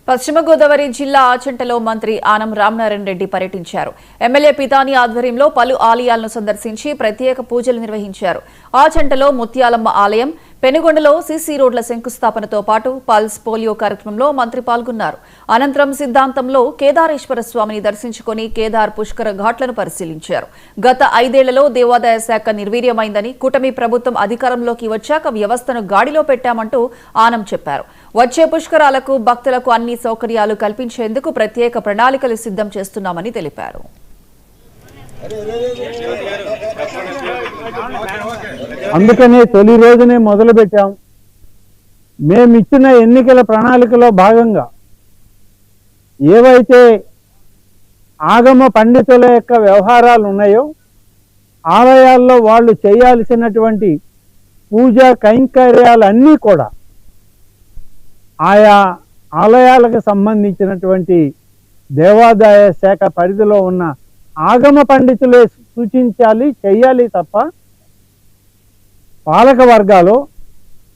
పశ్చిమ గోదావరి జిల్లా ఆచంటలో మంత్రి ఆనం రామనారాయణ రెడ్డి పర్యటించారు. ఎమ్మెల్యే పితాని ఆధ్వర్యంలో పలు ఆలయాలను సందర్శించి ప్రత్యేక పూజలు నిర్వహించారు. ఆచంటలో ముత్యాలమ్మ ఆలయం, పెనుగొండలో సీసీ రోడ్ల శంకుస్థాపనతో పాటు పల్స్ పోలియో కార్యక్రమంలో మంత్రి పాల్గొన్నారు. అనంతరం సిద్ధాంతంలో కేదారేశ్వర స్వామిని దర్శించుకుని కేదార్ పుష్కర ఘాట్లను పరిశీలించారు. గత 5 ఏళ్లలో దేవాదాయ శాఖ నిర్వీర్యమైందని, కూటమి ప్రభుత్వం అధికారంలోకి వచ్చాక వ్యవస్థను గాడిలో పెట్టామంటూ ఆనం చెప్పారు. వచ్చే పుష్కరాలకు భక్తులకు అన్ని సౌకర్యాలు కల్పించేందుకు ప్రత్యేక ప్రణాళికలు సిద్ధం చేస్తున్నామని తెలిపారు. అందుకనే తొలి రోజునే మొదలుపెట్టాం. మేమిచ్చిన ఎన్నికల ప్రణాళికలో భాగంగా ఏవైతే ఆగమ పండితుల యొక్క వ్యవహారాలు ఉన్నాయో, ఆలయాల్లో వాళ్ళు చేయాల్సినటువంటి పూజా కైంకర్యాలన్నీ కూడా ఆయా ఆలయాలకు సంబంధించినటువంటి దేవాదాయ శాఖ పరిధిలో ఉన్న ఆగమ పండితులే సూచించాలి, చెయ్యాలి తప్ప పాలక వర్గాలు,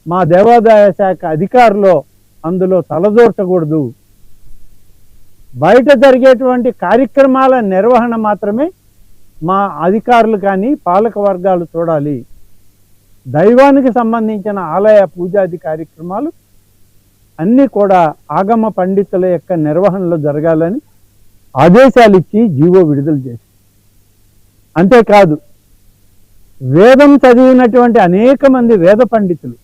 మా దేవాదాయ శాఖ అధికారులు అందులో తలదూర్చకూడదు. బయట జరిగేటువంటి కార్యక్రమాల నిర్వహణ మాత్రమే మా అధికారులు కానీ పాలక వర్గాలు చూడాలి. దైవానికి సంబంధించిన ఆలయ పూజాది కార్యక్రమాలు అన్నీ కూడా ఆగమ పండితుల యొక్క నిర్వహణలో జరగాలని ఆదేశాలు ఇచ్చి జీవో విడుదల చేసి, అంతేకాదు వేదం చదివినటువంటి అనేక మంది వేద పండితులు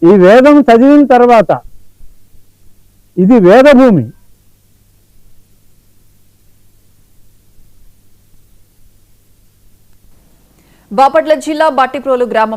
ఈ వేదం చదివిన తర్వాత ఇది వేదభూమి, బాపట్ల జిల్లా బాటిప్రోలు గ్రామం